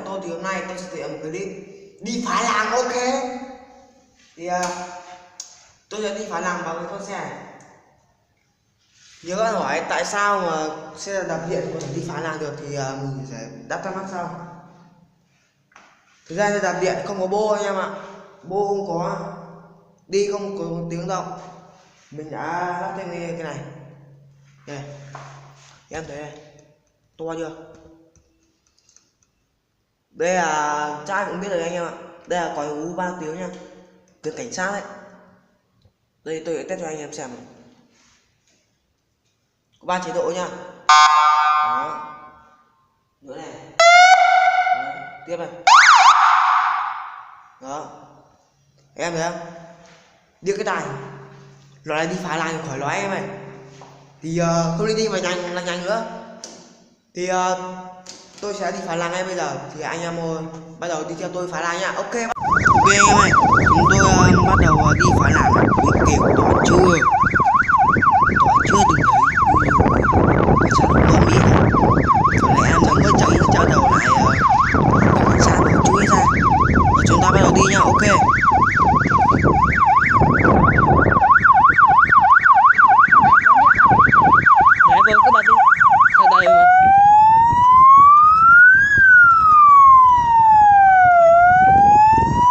bọn tôi thì hôm nay tôi sẽ thực hiện một clip đi phá làng, ok? Thì tôi sẽ đi phá làng bằng cái con xe này. Nếu các bạn hỏi tại sao mà xe đạp điện có thể đi phá làng được thì mình sẽ đáp thắc mắc sau. Thực ra xe đạp điện không có bô anh em ạ, bô không có, đi không có tiếng động. Mình đã lắp thêm cái này. Đây, em thấy này, to chưa? Đây là trai cũng biết rồi anh em ạ. Đây là còi hú 3 tiếng nha, tiếng cảnh sát đấy. Đây tôi sẽ test cho anh em xem. Có 3 chế độ nha. Đó. Nữa này. Đó. Tiếp này. Đó. Em thấy không? Điếc cái tai. Nó này đi phá làng khỏi nói em này. Thì không đi mà nhanh nữa. Thì tôi sẽ đi phá làng ngay bây giờ. Thì anh em bắt đầu đi theo tôi phá làng nha. Ok. Ok anh em ơi, chúng tôi bắt đầu đi phá làng. Ui, kiểu toàn chưa từng thấy. Sao nó bơm đi này. Còn lại em mới chạy cho đầu lại cảnh sát nó chui ra. Và chúng ta bắt đầu đi nha. Ok. Dạ vâng, các bạn đi. Sau đây mà.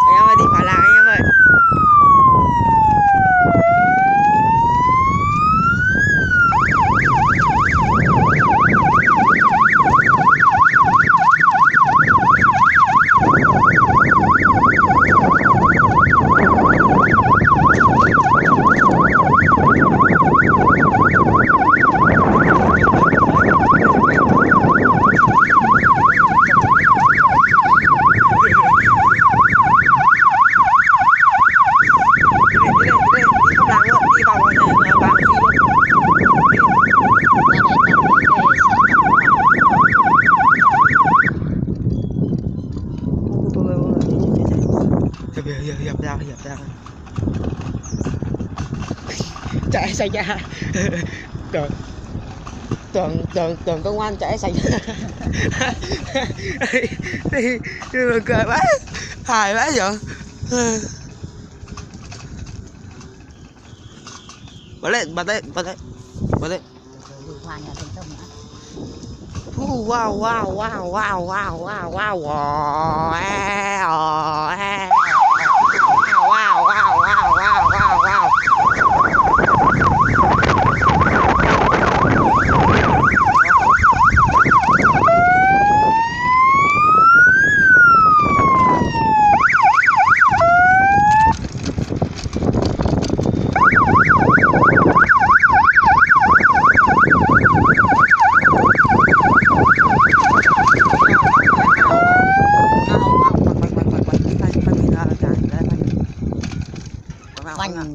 Anh em ơi, đi phá làng anh em ơi. Hiệp ra chạy xảy ra tưởng công an chạy xảy ra đi cười quá, hài quá vậy. Bật lên. Bánh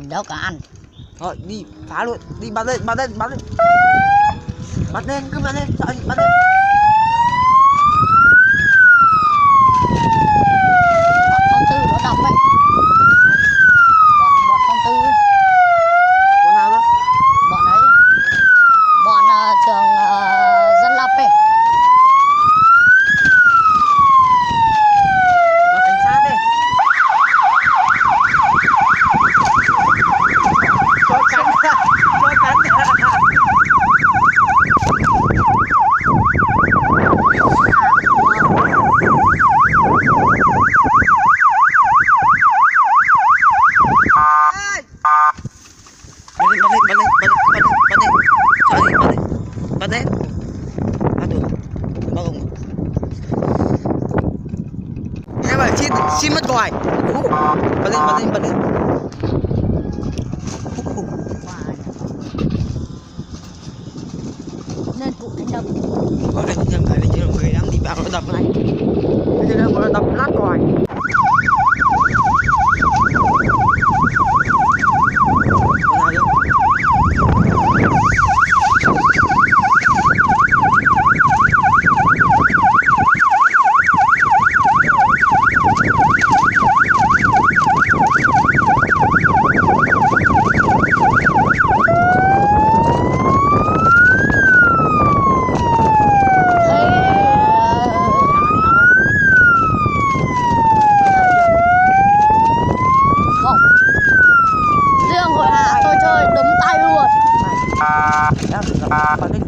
đâu cả ăn. Thôi đi phá luôn, đi bắn lên, cứ bắn lên, sợ gì bắn lên. Bọn con tư nó đọc ấy. Bọn con tư ấy. Bọn nào đó? Bọn ấy. Bọn trường dân lập ấy. Bọn cảnh sát đây. Bật lên. Bắt được. Bắt không? Em ơi, xin mất còi. Bật lên. Nên cụ đánh đập. Em thấy là người đang đi vào nó đập này. Bây giờ đang đập lát còi. bật lên.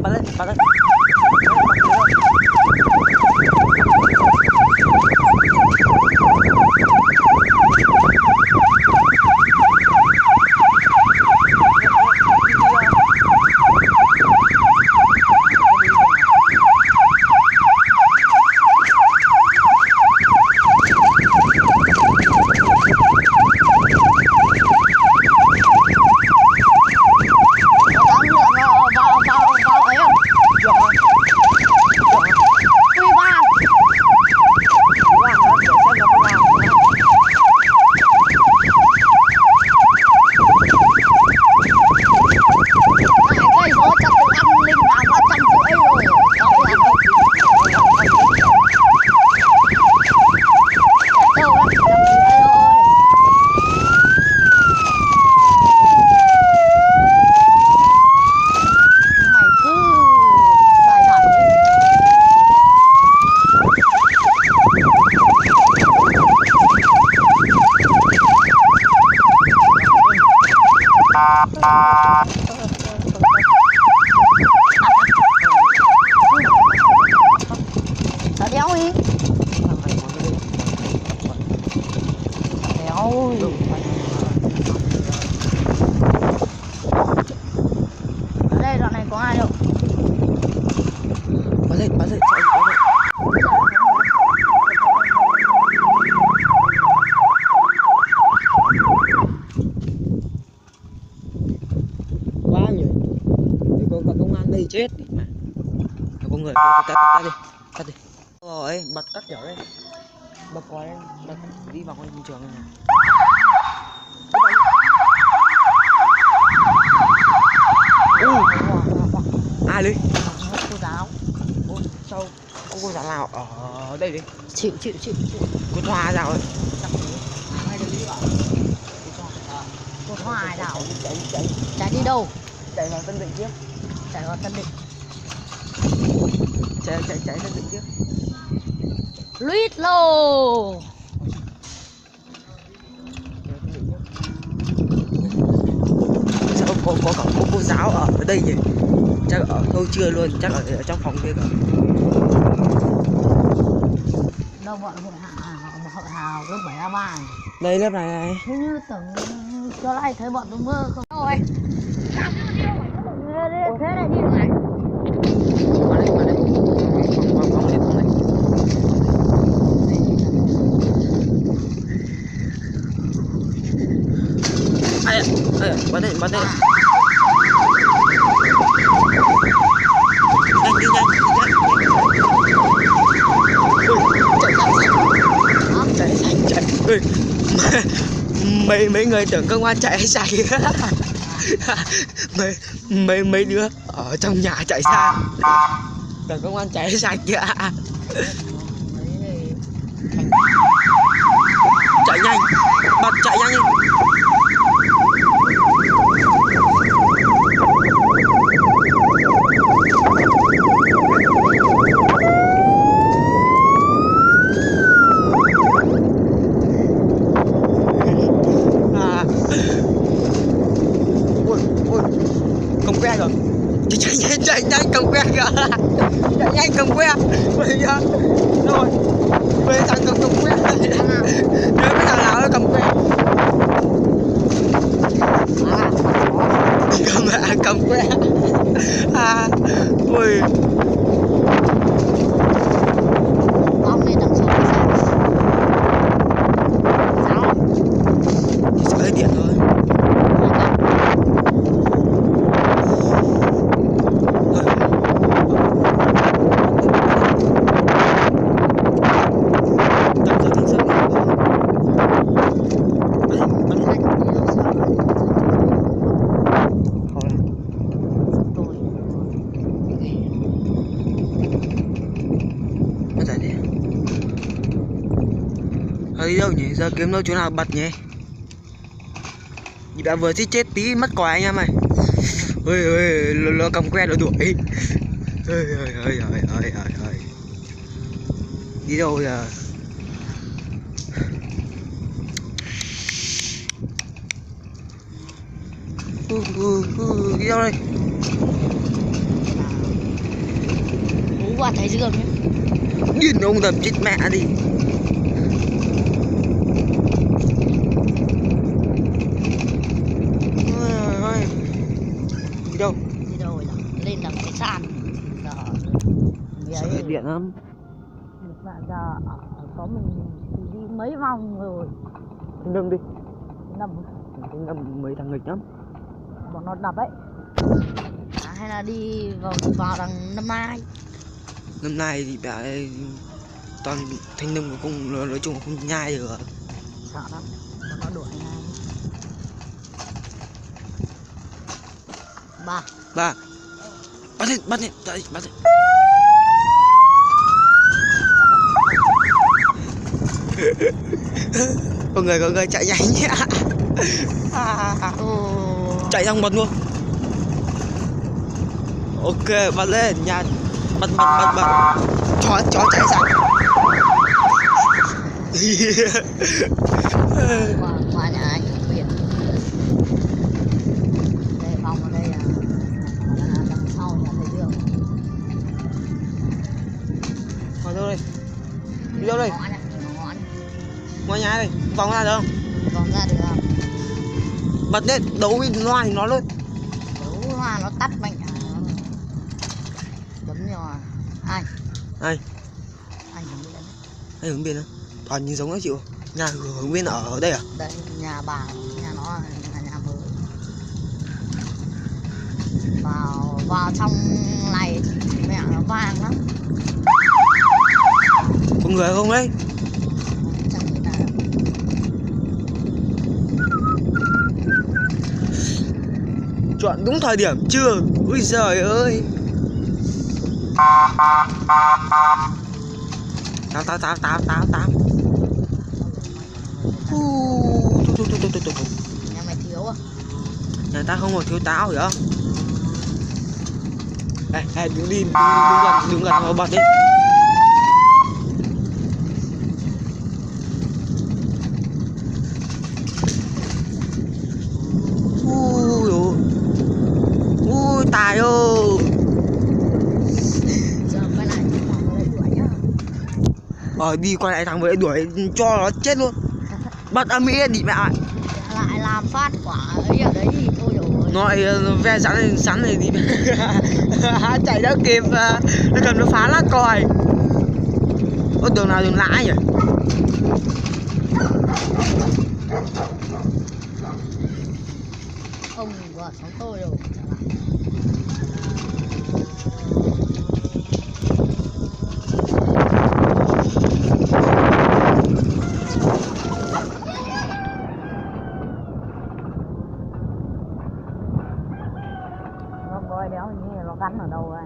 Đây đoạn này có ai đâu. Bật lên. Quá nhiều. Để có công an đây chết mà. Có người tắt đi. Rồi, bật cắt kiểu đây. Bật coi đây, bật đi vào ngoài hiện trường này. Ai đi? Cô giáo. Ôi, sao cô giáo nào ở đây đi? Chịu. Cô Thoa ra rồi. Cô Thoa ai nào? Chạy đi đâu? Chạy vào Tân Định trước. Chạy vào Tân Định. Chạy Tân Định trước. Luít lô. Sao có cả cô giáo ở đây nhỉ? Chắc ở thôi chưa luôn, chắc ở trong phòng kia cả. Đâu bọn hội hào lớp 7A3 này. Đây lớp này. Thế như tưởng cho lại thấy bọn tôi mơ không. Rồi. Thế này đi được này. Vào đây. Phòng này. Ai ạ, bắn đây. Nhanh đi. Chạy. Ui, mấy người tưởng công an chạy hay chạy. mấy đứa ở trong nhà chạy xa. Tưởng công an chạy hay chạy kìa. Chạy nhanh, bật chạy nhanh đi. Cầm que rồi. Chạy nhanh cầm que kìa. Chạy nhanh cầm que. Bây giờ rồi. Bây giờ cầm que. Nhớ cái thằng nào nó cầm que. Cầm que. Ui. Bóng lên đằng sau cái xe. Sao? Chỉ hơi điện thôi. Đi đâu nhỉ? Giờ kiếm đâu chỗ nào bật nhỉ? Đã vừa giết chết tí mất còi anh em ơi. Ôi nó cầm que nó đuổi. Ơi. Đi đâu giờ? Đi đâu đây? qua Thái Dương nhé. Điên ông tầm chết mẹ đi. Ôi, đi đâu? Đi đâu rồi? Lên đằng cái sàn. Sợ điện lắm. Bạn giờ có mình thì đi mấy vòng rồi. Nâng đi. Nằm Nâng mấy thằng nghịch lắm. bọn nó đập ấy. Hay là đi vào đằng Năm Nay. Năm nay thì bà toàn thanh niên của cùng nói chung là không nhai được. Sợ lắm, bọn nó đuổi ngay. Ba Bắt lên bắt lên. Có người chạy nhanh nhá. Chạy sang bật luôn. Ok, bắt lên nhà. Bắt chó chạy sang. Qua nhà anh biển. Đây vòng ở đây là đằng sau nhà Thái Dương. Vào đâu đây? Đi đâu đây? Ngọn. Ngoài nhà đây, vòng ra được không? Vòng ra được không? Bật lên, đấu với loa thì nó luôn. Đấu hoa nó tắt mạnh à. Bấm nhỏ. Ai? Ai? Anh hướng bên. Anh hướng bên á? Toàn nhìn giống nó chịu. Nhà hướng bên ở đây à? Đây nhà bà, nhà nó là nhà mới. Vào trong này mẹ nó vàng lắm. Có người không đấy? Chẳng nghĩ là Chọn đúng thời điểm chưa? Ui giời ơi. Tám. Thôi. nhà mày thiếu à? Nhà ta không có thiếu táo hiểu không? Ê, đứng gần vào bật đi. Ui tài ơi. Giờ quay lại thằng mới đuổi nhá. Đi quay lại thằng mới đuổi cho nó chết luôn. Bắt âm ý đi mẹ ạ. Lại làm phát quả ấy ở đấy thì thôi rồi. Nói ve sắn này đi. Chạy đã kịp. Nó cần nó phá lá còi. Có đường nào đường lãi nhỉ? Không vừa sống tôi rồi. Nó coi đéo như nó gắn ở đâu này.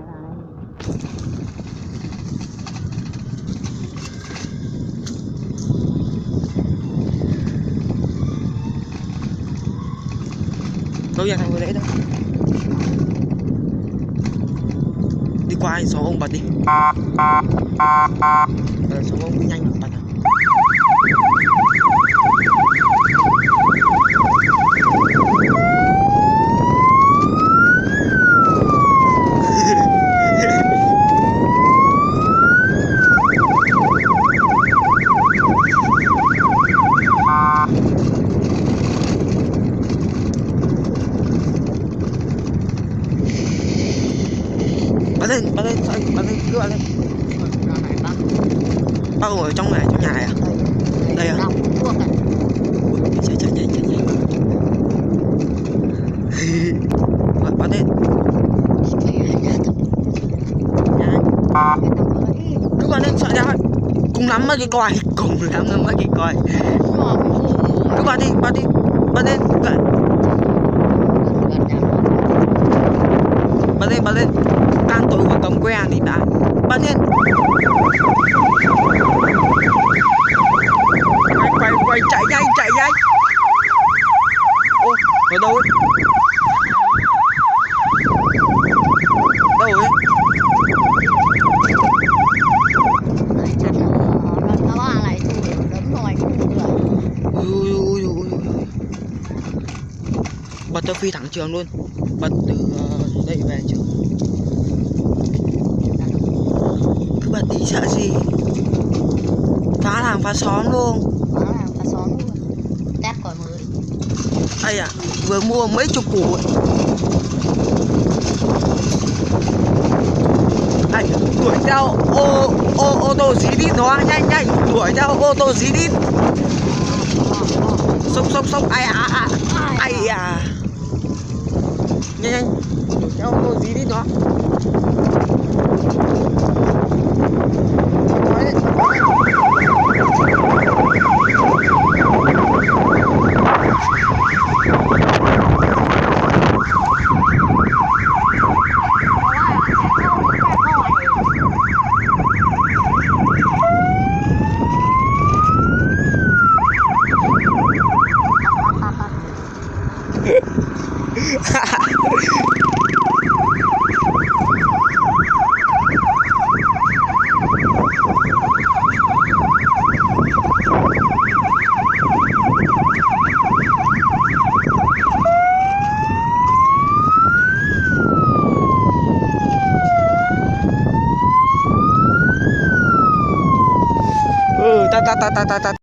Đâu ra thằng vừa đấy đâu. Đi qua anh số ông bật đi. Số ông đi nhanh bật. Bật lên, cứ bật lên. Bác ở trong này, trong nhà này à? Đây à? Chạy. Bật lên. Cứ bật lên, sợ đéo. Cùng lắm mấy cái coi. Cứ bật đi. Bật lên. Bật lên. Can tội của cầm que thì đã. Bật lên. Quay chạy nhanh. Ô, ở đâu ấy? Đâu ấy? Bật cho phi thẳng trường luôn. Bật từ đây về trường. sợ gì. Phá làng phá xóm luôn. Phá làng phá xóm luôn. Test quả mới. Ây à, vừa mua mấy chục củ ấy. Ai, đuổi theo ô tô dí đít nó, nhanh nhanh, đuổi theo ô tô dí đít. Sốc ai à. Nhanh nhanh, đuổi theo ô tô dí đít nó. Ta